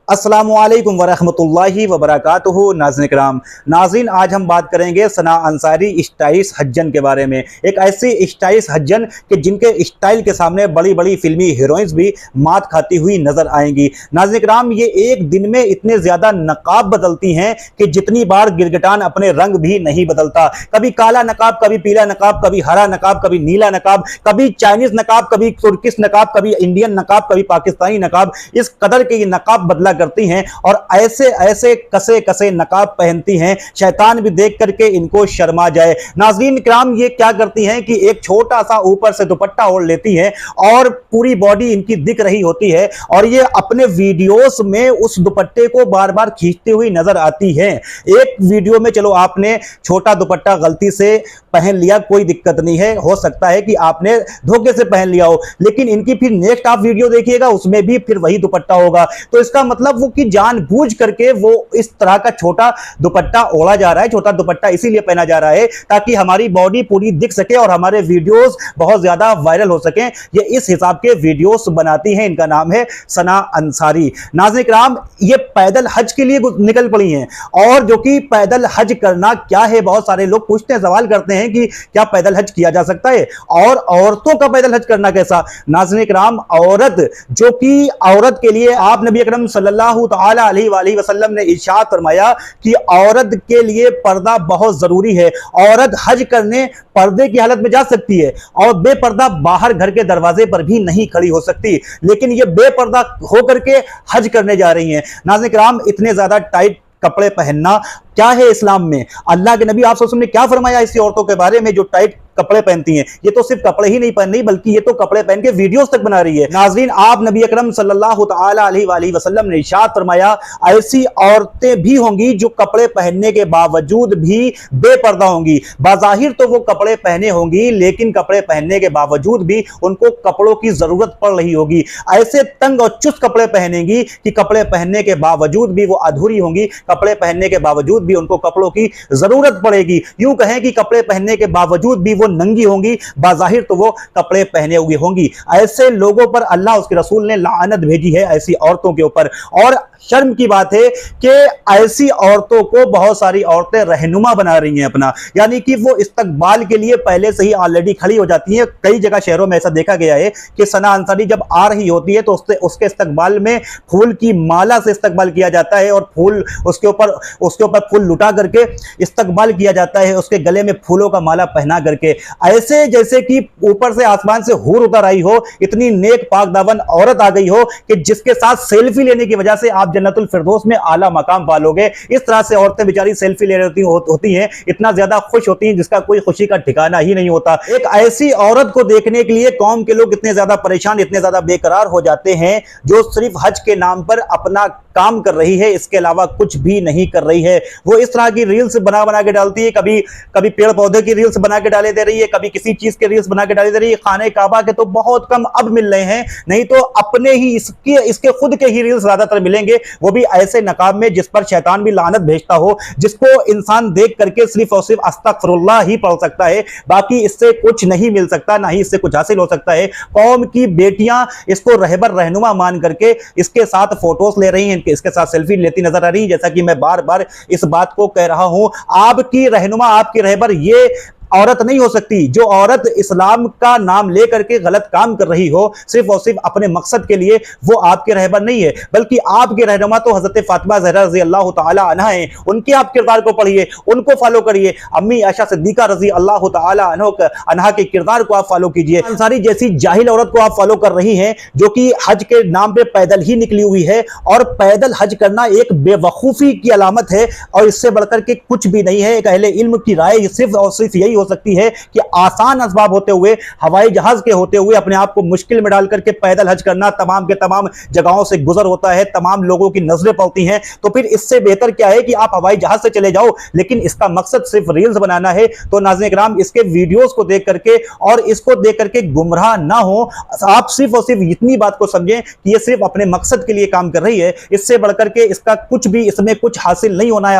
अस्सलामुअलैकुम वरहमतुल्लाहि वबरकातुहू। नाज़रीन इकराम, नाज़रीन आज हम बात करेंगे सना अंसारी स्टाइलिश हज्जन के बारे में। एक ऐसी स्टाइलिश हज्जन कि जिनके स्टाइल के सामने बड़ी बड़ी फिल्मी हीरोइंस भी मात खाती हुई नजर आएंगी। नाज़रीन इकराम, ये एक दिन में इतने ज्यादा नकाब बदलती हैं कि जितनी बार गिरगिटान अपने रंग भी नहीं बदलता। कभी काला नकाब, कभी पीला नकाब, कभी हरा नकाब, कभी नीला नकाब, कभी चाइनीज नकाब, कभी तुर्किश नकाब, कभी इंडियन नकाब, कभी पाकिस्तानी नकाब। इस कदर के ये नकाब बदला करती हैं और ऐसे ऐसे कसे कसे नकाब पहनती हैं, शैतान भी देख करके इनको शर्मा जाए। नाज़रीन इकराम, ये क्या करती हैं कि एक छोटा सा ऊपर से दुपट्टा ओढ़ लेती हैं और पूरी बॉडी इनकी दिख रही होती है और ये अपने वीडियोस में उस दुपट्टे को बार बार खींचती हुई नजर आती हैं। एक वीडियो में चलो आपने छोटा दुपट्टा गलती से पहन लिया, कोई दिक्कत नहीं है, हो सकता है कि आपने धोखे से पहन लिया हो, लेकिन इनकी फिर नेक्स्ट आप वीडियो देखिएगा उसमें भी फिर वही दुपट्टा होगा। तो इसका मतलब वो कि जानबूझ करके वो इस तरह का छोटा दुपट्टा ओढ़ा जा रहा है। छोटा दुपट्टा इसीलिए पहना जा रहा है ताकि हमारी बॉडी पूरी दिख सके और हमारे वीडियोस बहुत ज्यादा वायरल हो सके। ये इस हिसाब के वीडियोस बनाती हैं। इनका नाम है सना अंसारी। नाज़रीन इकराम, ये पैदल हज के लिए निकल पड़ी हैं और जो कि पैदल हज करना क्या है, बहुत सारे लोग पूछते हैं, सवाल करते हैं कि क्या पैदल हज किया जा सकता है और औरतों का पैदल हज करना कैसा। नाज़रीन इकराम, औरत जो कि औरत के लिए आप नबी अकरम सल्लल्लाहु तआला अलैहि वसल्लम ने इरशाद फरमाया कि औरत के लिए पर्दा बहुत जरूरी है। औरत हज करने पर्दे की हालत में जा सकती है और बेपर्दा बाहर घर के दरवाजे पर भी नहीं खड़ी हो सकती, लेकिन ये बेपर्दा होकर के हज करने जा रही हैं। नाज़रीन इकराम, इतने ज्यादा टाइट कपड़े पहनना क्या है इस्लाम में? अल्लाह के नबी आप सल्लल्लाहु अलैहि वसल्लम ने क्या फरमाया ऐसी औरतों के बारे में जो टाइट कपड़े पहनती हैं? ये तो सिर्फ कपड़े ही नहीं पहन रही बल्कि ये तो कपड़े पहन के वीडियोस तक बना रही है। नाज़रीन, आप नबी अकरम सल्लल्लाहु तआला अलैहि वसल्लम ने इरशाद फरमाया, ऐसी औरतें भी होंगी जो कपड़े पहनने के बावजूद भी बेपर्दा होंगी। बाज़ाहिर तो वो कपड़े पहने होंगी लेकिन कपड़े पहनने के बावजूद भी उनको कपड़ों की जरूरत पड़ रही होगी। ऐसे तंग और चुस्त कपड़े पहनेंगी कि कपड़े पहनने के बावजूद भी वो अधूरी होंगी, कपड़े पहनने के बावजूद भी उनको कपड़ों की जरूरत पड़ेगी। यूं कहें कि कपड़े पहनने के बावजूद भी वो नंगी होंगी, बाज़ाहिर तो वो कपड़े पहने हुए होंगी। ऐसे लोगों पर अल्लाह उसके रसूल ने लानत भेजी है, ऐसी औरतों के ऊपर। और शर्म की बात है कि ऐसी औरतों को बहुत सारी औरतें रहनुमा बना रही हैं अपना, यानी कि वो इस्तकबाल के लिए पहले से ही ऑलरेडी खड़ी हो जाती हैं। कई जगह शहरों में ऐसा देखा गया है कि सना अंसारी जब आ रही होती है तो उसके इस्तकबाल में फूल की माला से इस्तकबाल किया जाता है और फूल उसके ऊपर फूल लुटा करके इस्तकबाल किया जाता है, उसके गले में फूलों का माला पहना करके, ऐसे जैसे कि ऊपर से आसमान से हूर उतर आई हो। इतनी नेक पाक दामन औरत आ गई हो कि जिसके साथ सेल्फी लेने की वजह से आप जन्नतुल फिरदौस में आला मकाम पालोगे। इस तरह से औरतें बेचारी सेल्फी ले रही होती हैं, इतना ज्यादा खुश होती हैं जिसका कोई खुशी का ठिकाना ही नहीं होता। एक ऐसी औरत को देखने के लिए कौम के लोग इतने ज्यादा परेशान, इतने ज्यादा बेकरार हो जाते हैं जो सिर्फ हज के नाम पर अपना काम कर रही है, इसके अलावा कुछ भी नहीं कर रही है। वो इस तरह की रील्स बना बना के डालती है, कभी पेड़ पौधे की रील्स बना के डाले दे रही है, कभी किसी चीज के रील्स बना के डाले दे रही है। खाने काबा के तो बहुत कम अब मिल रहे हैं, नहीं तो अपने ही इसके खुद के ही रील्स ज्यादातर मिलेंगे, वो भी ऐसे नकाब में जिस पर शैतान भी लानत भेजता हो, जिसको इंसान देख करके सिर्फ और सिर्फ अस्तगफिरुल्लाह ही पढ़ सकता है, बाकी इससे कुछ नहीं मिल सकता, ना ही इससे कुछ हासिल हो सकता है। कौम की बेटियां इसको रहबर रहनुमा मान करके इसके साथ फोटोज ले रही हैं, इसके साथ सेल्फी लेती नजर आ रही है। जैसा कि मैं बार बार इस बात को कह रहा हूं, आपकी रहनुमा, आपकी रहबर ये औरत नहीं हो सकती जो औरत इस्लाम का नाम लेकर के गलत काम कर रही हो सिर्फ और सिर्फ अपने मकसद के लिए, वो आपके रहबर नहीं है, बल्कि आपके रहनुमा तो हजरत फातिमा ज़हरा रज़ी अल्लाह तआला अन्हा हैं। उनके आप किरदार को पढ़िए, उनको फॉलो करिए। अम्मी आयशा सिद्दीका रज़ी अल्लाह तआला अन्हा के किरदार को आप फॉलो कीजिए। अंसारी जैसी जाहिल औरत को आप फॉलो कर रही हैं जो कि हज के नाम पे पैदल ही निकली हुई है, और पैदल हज करना एक बेवकूफ़ी की अलामत है और इससे बढ़कर के कुछ भी नहीं है। एक अहले इल्म की राय सिर्फ और सिर्फ यही हो सकती है कि आसान असबाब होते हुए, हवाई जहाज के होते हुए अपने आप को मुश्किल में डाल करके पैदल हज करना, तमाम के तमाम जगहों से गुजर होता है, तमाम लोगों की नजरें पड़ती हैं, तो फिर इससे बेहतर क्या है कि आप हवाई जहाज से चले जाओ, लेकिन इसका मकसद सिर्फ रील्स बनाना है। तो नाज़रीन इकराम, इसके वीडियोस को देख करके और इसको देख करके गुमराह ना हो, आप सिर्फ और सिर्फ इतनी बात को समझें कि ये सिर्फ अपने मकसद के लिए काम कर रही है, इससे बढ़कर के इसका कुछ भी, इसमें कुछ हासिल नहीं होना है।